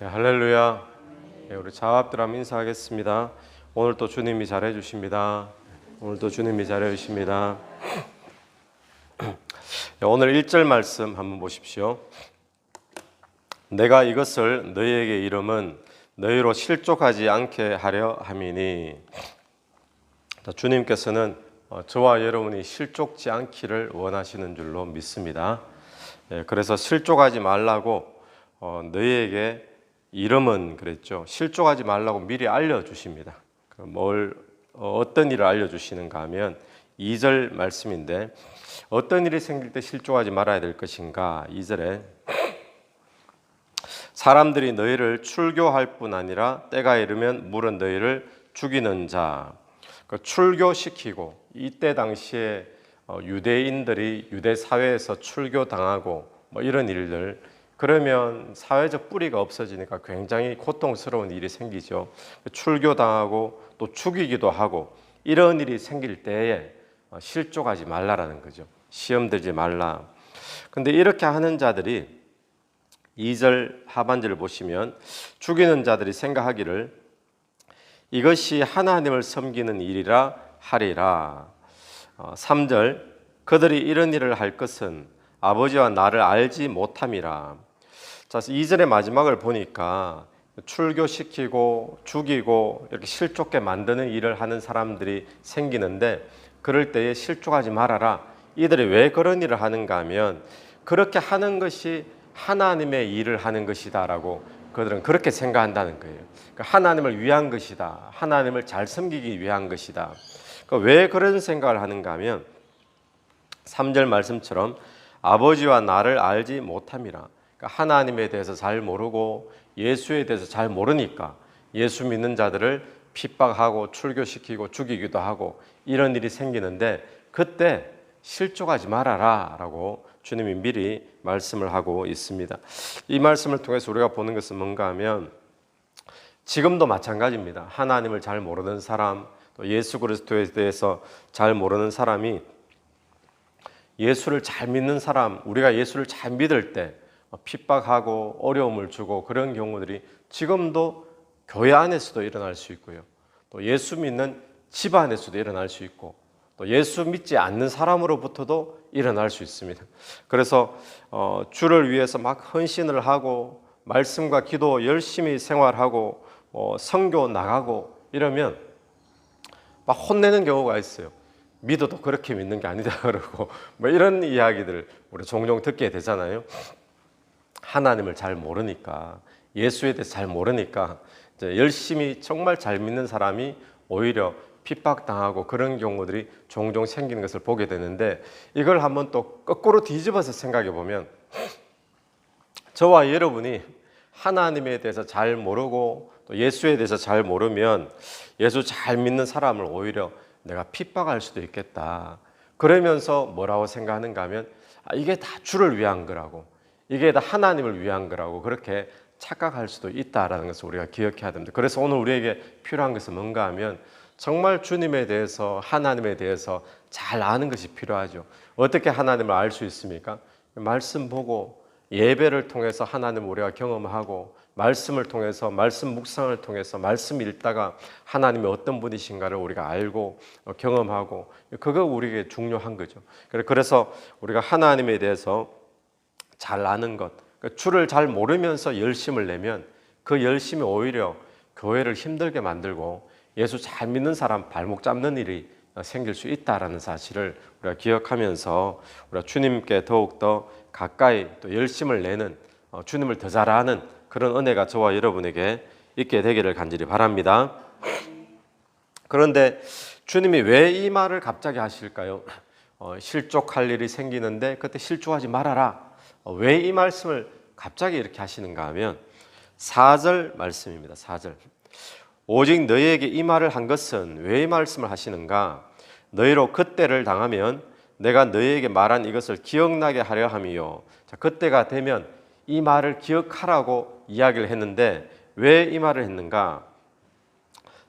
네, 할렐루야. 네, 우리 자합들 한번 인사하겠습니다. 오늘도 주님이 잘해 주십니다. 오늘도 주님이 잘해 주십니다. 네, 오늘 1절 말씀 한번 보십시오. 내가 이것을 너희에게 이름은 너희로 실족하지 않게 하려 함이니. 주님께서는 저와 여러분이 실족지 않기를 원하시는 줄로 믿습니다. 그래서 실족하지 말라고 너희에게 이름은 그랬죠. 실족하지 말라고 미리 알려주십니다. 어떤 일을 알려주시는가 하면 2절 말씀인데, 어떤 일이 생길 때 실족하지 말아야 될 것인가. 2절에 사람들이 너희를 출교할 뿐 아니라 때가 이르면 물은 너희를 죽이는 자. 출교시키고, 이때 당시에 유대인들이 유대 사회에서 출교당하고 이런 일들, 그러면 사회적 뿌리가 없어지니까 굉장히 고통스러운 일이 생기죠. 출교당하고 또 죽이기도 하고 이런 일이 생길 때에 실족하지 말라라는 거죠. 시험 들지 말라. 근데 이렇게 하는 자들이 2절 하반절을 보시면 죽이는 자들이 생각하기를 이것이 하나님을 섬기는 일이라 하리라. 3절 그들이 이런 일을 할 것은 아버지와 나를 알지 못함이라. 자, 2절의 마지막을 보니까 출교시키고 죽이고 이렇게 실족게 만드는 일을 하는 사람들이 생기는데, 그럴 때에 실족하지 말아라. 이들이 왜 그런 일을 하는가 하면 그렇게 하는 것이 하나님의 일을 하는 것이다라고 그들은 그렇게 생각한다는 거예요. 그러니까 하나님을 위한 것이다. 하나님을 잘 섬기기 위한 것이다. 그러니까 왜 그런 생각을 하는가 하면 3절 말씀처럼 아버지와 나를 알지 못함이라. 그러니까 하나님에 대해서 잘 모르고 예수에 대해서 잘 모르니까 예수 믿는 자들을 핍박하고 출교시키고 죽이기도 하고 이런 일이 생기는데, 그때 실족하지 말아라 라고 주님이 미리 말씀을 하고 있습니다. 이 말씀을 통해서 우리가 보는 것은 뭔가 하면 지금도 마찬가지입니다. 하나님을 잘 모르는 사람, 또 예수 그리스도에 대해서 잘 모르는 사람이 예수를 잘 믿는 사람, 우리가 예수를 잘 믿을 때 핍박하고 어려움을 주고 그런 경우들이 지금도 교회 안에서도 일어날 수 있고요. 또 예수 믿는 집 안에서도 일어날 수 있고, 또 예수 믿지 않는 사람으로부터도 일어날 수 있습니다. 그래서 주를 위해서 막 헌신을 하고 말씀과 기도 열심히 생활하고 선교 나가고 이러면 막 혼내는 경우가 있어요. 믿어도 그렇게 믿는 게 아니다 그러고 이런 이야기들을 우리 종종 듣게 되잖아요. 하나님을 잘 모르니까, 예수에 대해서 잘 모르니까 이제 열심히 정말 잘 믿는 사람이 오히려 핍박당하고 그런 경우들이 종종 생기는 것을 보게 되는데, 이걸 한번 또 거꾸로 뒤집어서 생각해 보면 저와 여러분이 하나님에 대해서 잘 모르고 또 예수에 대해서 잘 모르면 예수 잘 믿는 사람을 오히려 내가 핍박할 수도 있겠다. 그러면서 뭐라고 생각하는가 하면 이게 다 주를 위한 거라고, 이게 다 하나님을 위한 거라고 그렇게 착각할 수도 있다라는 것을 우리가 기억해야 됩니다. 그래서 오늘 우리에게 필요한 것은 뭔가 하면 정말 주님에 대해서, 하나님에 대해서 잘 아는 것이 필요하죠. 어떻게 하나님을 알 수 있습니까? 말씀 보고 예배를 통해서 하나님을 우리가 경험하고, 말씀을 통해서, 말씀 묵상을 통해서 말씀 읽다가 하나님이 어떤 분이신가를 우리가 알고 경험하고, 그거 우리에게 중요한 거죠. 그래서 우리가 하나님에 대해서 잘 아는 것, 주를 잘 모르면서 열심을 내면 그 열심이 오히려 교회를 힘들게 만들고 예수 잘 믿는 사람 발목 잡는 일이 생길 수 있다라는 사실을 우리가 기억하면서 우리가 주님께 더욱더 가까이 또 열심을 내는, 주님을 더 잘 아는 그런 은혜가 저와 여러분에게 있게 되기를 간절히 바랍니다. 그런데 주님이 왜 이 말을 갑자기 하실까요? 실족할 일이 생기는데 그때 실족하지 말아라. 왜 이 말씀을 갑자기 이렇게 하시는가 하면 4절 말씀입니다. 4절. 오직 너희에게 이 말을 한 것은 왜 이 말씀을 하시는가? 너희로 그때를 당하면 내가 너희에게 말한 이것을 기억나게 하려 함이요. 자, 그때가 되면 이 말을 기억하라고 이야기를 했는데 왜 이 말을 했는가?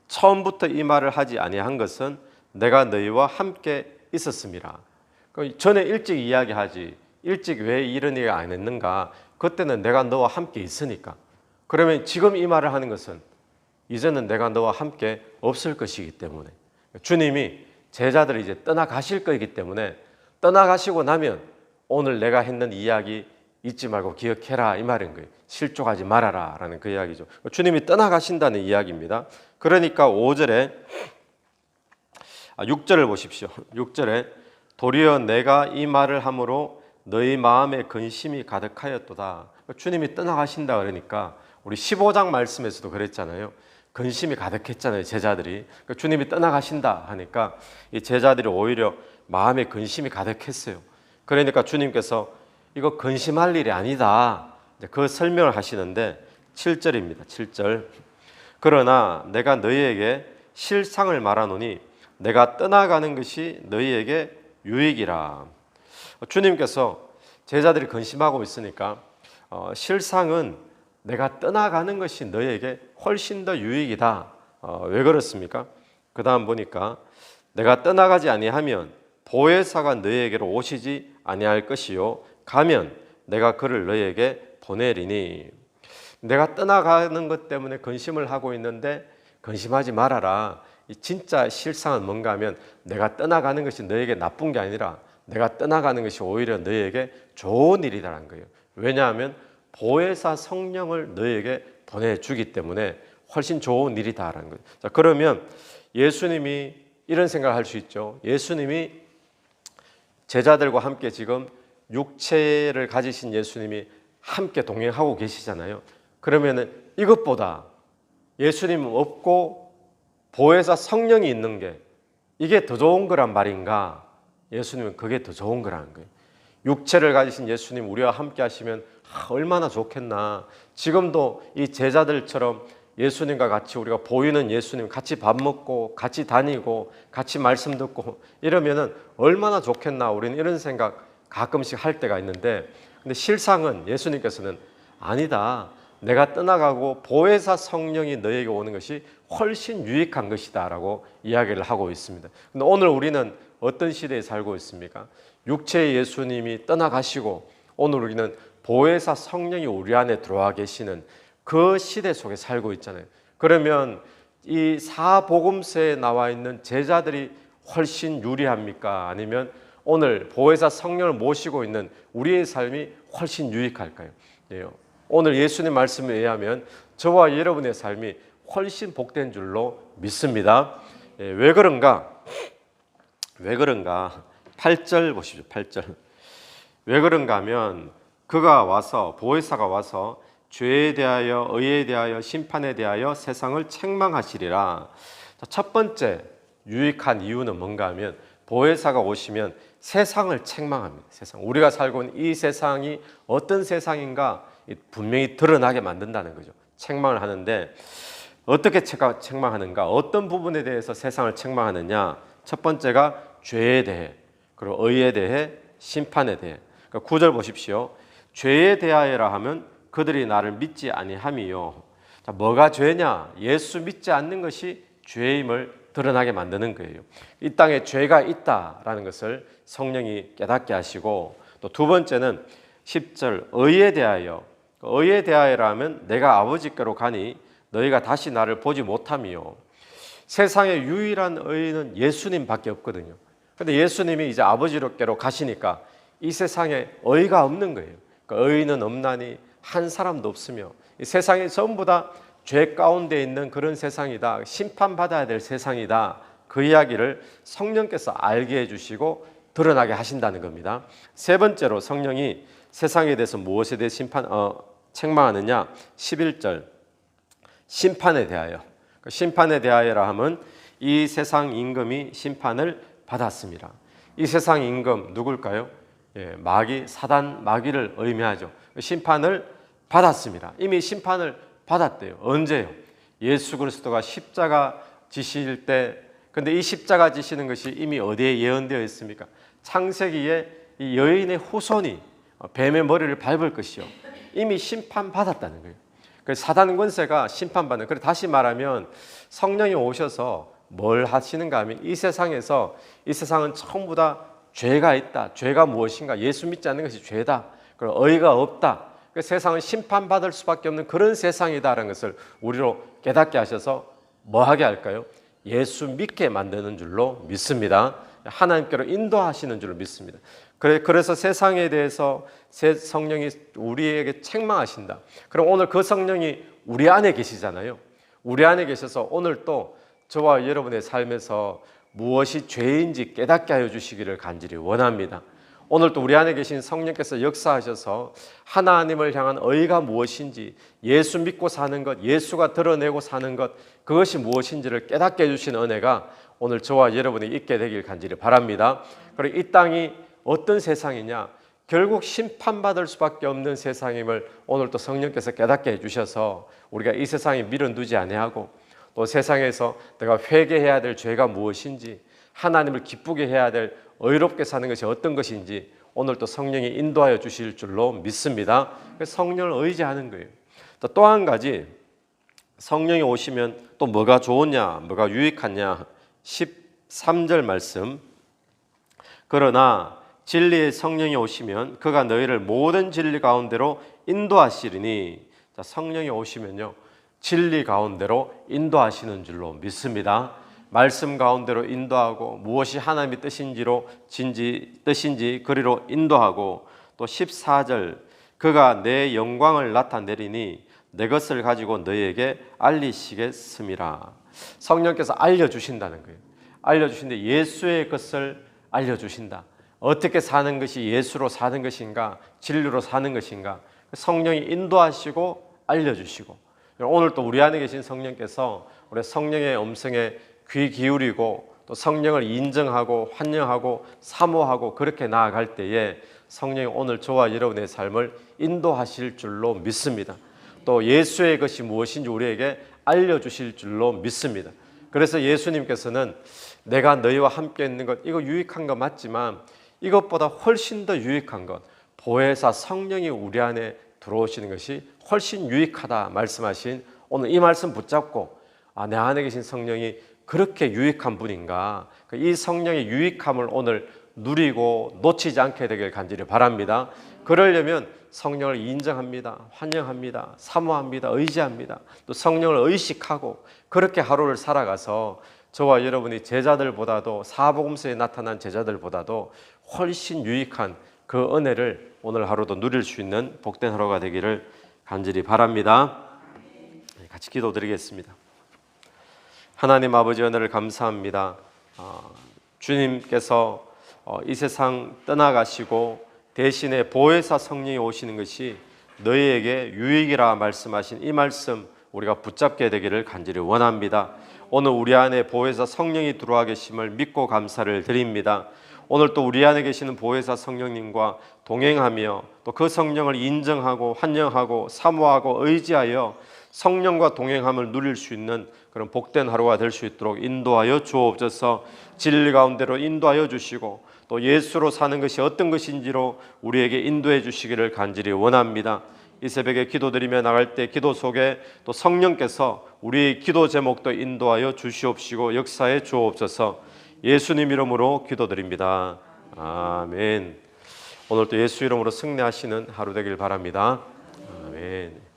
처음부터 이 말을 하지 아니한 것은 내가 너희와 함께 있었습니다. 전에 일찍 이야기하지, 일찍 왜 이런 얘기 안 했는가? 그때는 내가 너와 함께 있으니까. 그러면 지금 이 말을 하는 것은 이제는 내가 너와 함께 없을 것이기 때문에, 주님이 제자들이 이제 떠나가실 거이기 때문에, 떠나가시고 나면 오늘 내가 했는 이야기 잊지 말고 기억해라 이 말인 거예요. 실족하지 말아라 라는 그 이야기죠. 주님이 떠나가신다는 이야기입니다. 그러니까 5절에 6절을 보십시오. 6절에 도리어 내가 이 말을 함으로 너희 마음에 근심이 가득하였도다. 주님이 떠나가신다 그러니까 우리 15장 말씀에서도 그랬잖아요. 근심이 가득했잖아요, 제자들이. 주님이 떠나가신다 하니까 이 제자들이 오히려 마음에 근심이 가득했어요. 그러니까 주님께서 이거 근심할 일이 아니다, 그 설명을 하시는데 7절입니다. 7절. 그러나 내가 너희에게 실상을 말하노니 내가 떠나가는 것이 너희에게 유익이라. 주님께서 제자들이 근심하고 있으니까 실상은 내가 떠나가는 것이 너희에게 훨씬 더 유익이다. 왜 그렇습니까? 그 다음 보니까 내가 떠나가지 아니하면 보혜사가 너희에게로 오시지 아니할 것이요 가면 내가 그를 너희에게 보내리니. 내가 떠나가는 것 때문에 근심을 하고 있는데 근심하지 말아라. 진짜 실상은 뭔가 하면 내가 떠나가는 것이 너희에게 나쁜 게 아니라 내가 떠나가는 것이 오히려 너희에게 좋은 일이라는 거예요. 왜냐하면 보혜사 성령을 너희에게 보내주기 때문에 훨씬 좋은 일이다라는 거예요. 자, 그러면 예수님이 이런 생각을 할 수 있죠. 예수님이 제자들과 함께 지금 육체를 가지신 예수님이 함께 동행하고 계시잖아요. 그러면 이것보다 예수님 없고 보혜사 성령이 있는 게 이게 더 좋은 거란 말인가? 예수님은 그게 더 좋은 거라는 거예요. 육체를 가지신 예수님 우리와 함께 하시면 얼마나 좋겠나. 지금도 이 제자들처럼 예수님과 같이 우리가 보이는 예수님 같이 밥 먹고 같이 다니고 같이 말씀 듣고 이러면은 얼마나 좋겠나. 우리는 이런 생각 가끔씩 할 때가 있는데, 근데 실상은 예수님께서는 아니다. 내가 떠나가고 보혜사 성령이 너에게 오는 것이 훨씬 유익한 것이다 라고 이야기를 하고 있습니다. 근데 오늘 우리는 어떤 시대에 살고 있습니까? 육체의 예수님이 떠나가시고 오늘 우리는 보혜사 성령이 우리 안에 들어와 계시는 그 시대 속에 살고 있잖아요. 그러면 이 사복음서에 나와 있는 제자들이 훨씬 유리합니까? 아니면 오늘 보혜사 성령을 모시고 있는 우리의 삶이 훨씬 유익할까요? 오늘 예수님 말씀에 의하면 저와 여러분의 삶이 훨씬 복된 줄로 믿습니다. 왜 그런가? 8절 보십시오. 8절. 왜 그런가 하면 그가 와서, 보혜사가 와서 죄에 대하여 의에 대하여 심판에 대하여 세상을 책망하시리라. 첫 번째 유익한 이유는 뭔가 하면 보혜사가 오시면 세상을 책망합니다. 세상. 우리가 살고 있는 이 세상이 어떤 세상인가 분명히 드러나게 만든다는 거죠. 책망을 하는데 어떻게 책망하는가? 어떤 부분에 대해서 세상을 책망하느냐? 첫 번째가 죄에 대해, 그리고 의에 대해, 심판에 대해. 그러니까 9절 보십시오. 죄에 대하여라 하면 그들이 나를 믿지 아니함이요. 자, 뭐가 죄냐? 예수 믿지 않는 것이 죄임을 드러나게 만드는 거예요. 이 땅에 죄가 있다라는 것을 성령이 깨닫게 하시고, 또 두 번째는 10절 의에 대하여. 의에 대하여라 하면 내가 아버지께로 가니 너희가 다시 나를 보지 못함이요. 세상의 유일한 의는 예수님밖에 없거든요. 그런데 예수님이 이제 아버지께로 가시니까 이 세상에 의가 없는 거예요. 그러니까 의는 없나니 한 사람도 없으며 이 세상이 전부 다 죄 가운데 있는 그런 세상이다. 심판받아야 될 세상이다. 그 이야기를 성령께서 알게 해주시고 드러나게 하신다는 겁니다. 세 번째로 성령이 세상에 대해서 무엇에 대해 책망하느냐? 11절 심판에 대하여. 심판에 대하여라 하면 이 세상 임금이 심판을 받았습니다. 이 세상 임금 누굴까요? 마귀, 사단, 마귀를 의미하죠. 심판을 받았습니다. 이미 심판을 받았대요. 언제요? 예수 그리스도가 십자가 지실 때. 근데 이 십자가 지시는 것이 이미 어디에 예언되어 있습니까? 창세기에 이 여인의 후손이 뱀의 머리를 밟을 것이요. 이미 심판받았다는 거예요. 그래서 사단 권세가 심판받는. 그래서 다시 말하면 성령이 오셔서 뭘 하시는가 하면 이 세상에서, 이 세상은 전부 다 죄가 있다. 죄가 무엇인가? 예수 믿지 않는 것이 죄다. 그리고 의가 없다. 그 세상은 심판받을 수밖에 없는 그런 세상이다라는 것을 우리로 깨닫게 하셔서 뭐 하게 할까요? 예수 믿게 만드는 줄로 믿습니다. 하나님께로 인도하시는 줄로 믿습니다. 그래서 세상에 대해서 성령이 우리에게 책망하신다. 그럼 오늘 그 성령이 우리 안에 계시잖아요. 우리 안에 계셔서 오늘 또 저와 여러분의 삶에서 무엇이 죄인지 깨닫게 하여 주시기를 간절히 원합니다. 오늘 또 우리 안에 계신 성령께서 역사하셔서 하나님을 향한 의가 무엇인지, 예수 믿고 사는 것, 예수가 드러내고 사는 것, 그것이 무엇인지를 깨닫게 해주신 은혜가 오늘 저와 여러분이 있게 되길 간절히 바랍니다. 그리고 이 땅이 어떤 세상이냐, 결국 심판받을 수밖에 없는 세상임을 오늘 또 성령께서 깨닫게 해주셔서 우리가 이 세상에 밀어두지 아니하고 또 세상에서 내가 회개해야 될 죄가 무엇인지, 하나님을 기쁘게 해야 될 의롭게 사는 것이 어떤 것인지 오늘 또 성령이 인도하여 주실 줄로 믿습니다. 성령을 의지하는 거예요. 또 한 가지, 성령이 오시면 또 뭐가 좋으냐, 뭐가 유익하냐. 13절 말씀. 그러나 진리의 성령이 오시면 그가 너희를 모든 진리 가운데로 인도하시리니. 자, 성령이 오시면요, 진리 가운데로 인도하시는 줄로 믿습니다. 말씀 가운데로 인도하고 무엇이 하나님의 뜻인지 그리로 인도하고, 또 14절 그가 내 영광을 나타내리니 내 것을 가지고 너희에게 알리시겠음이라. 성령께서 알려주신다는 거예요. 알려주신데 예수의 것을 알려주신다. 어떻게 사는 것이 예수로 사는 것인가, 진리로 사는 것인가, 성령이 인도하시고 알려주시고, 오늘 또 우리 안에 계신 성령께서 우리 성령의 음성에 귀 기울이고 또 성령을 인정하고 환영하고 사모하고 그렇게 나아갈 때에 성령이 오늘 저와 여러분의 삶을 인도하실 줄로 믿습니다. 또 예수의 것이 무엇인지 우리에게 알려주실 줄로 믿습니다. 그래서 예수님께서는 내가 너희와 함께 있는 것, 이거 유익한 거 맞지만 이것보다 훨씬 더 유익한 것, 보혜사 성령이 우리 안에 들어오시는 것이 훨씬 유익하다 말씀하신 오늘 이 말씀 붙잡고, 내 안에 계신 성령이 그렇게 유익한 분인가, 이 성령의 유익함을 오늘 누리고 놓치지 않게 되길 간절히 바랍니다. 그러려면 성령을 인정합니다, 환영합니다, 사모합니다, 의지합니다. 또 성령을 의식하고 그렇게 하루를 살아가서 저와 여러분이 제자들보다도, 사복음서에 나타난 제자들보다도 훨씬 유익한 그 은혜를 오늘 하루도 누릴 수 있는 복된 하루가 되기를 간절히 바랍니다. 같이 기도드리겠습니다. 하나님 아버지, 은혜를 감사합니다. 주님께서 이 세상 떠나가시고 대신에 보혜사 성령이 오시는 것이 너희에게 유익이라 말씀하신 이 말씀 우리가 붙잡게 되기를 간절히 원합니다. 오늘 우리 안에 보혜사 성령이 들어와 계심을 믿고 감사를 드립니다. 오늘 또 우리 안에 계시는 보혜사 성령님과 동행하며 또 그 성령을 인정하고 환영하고 사모하고 의지하여 성령과 동행함을 누릴 수 있는 그런 복된 하루가 될 수 있도록 인도하여 주옵소서. 진리 가운데로 인도하여 주시고 또 예수로 사는 것이 어떤 것인지로 우리에게 인도해 주시기를 간절히 원합니다. 이 새벽에 기도드리며 나갈 때 기도 속에 또 성령께서 우리의 기도 제목도 인도하여 주시옵시고 역사해 주옵소서. 예수님 이름으로 기도드립니다. 아멘. 오늘 또 예수 이름으로 승리하시는 하루 되길 바랍니다. 아멘.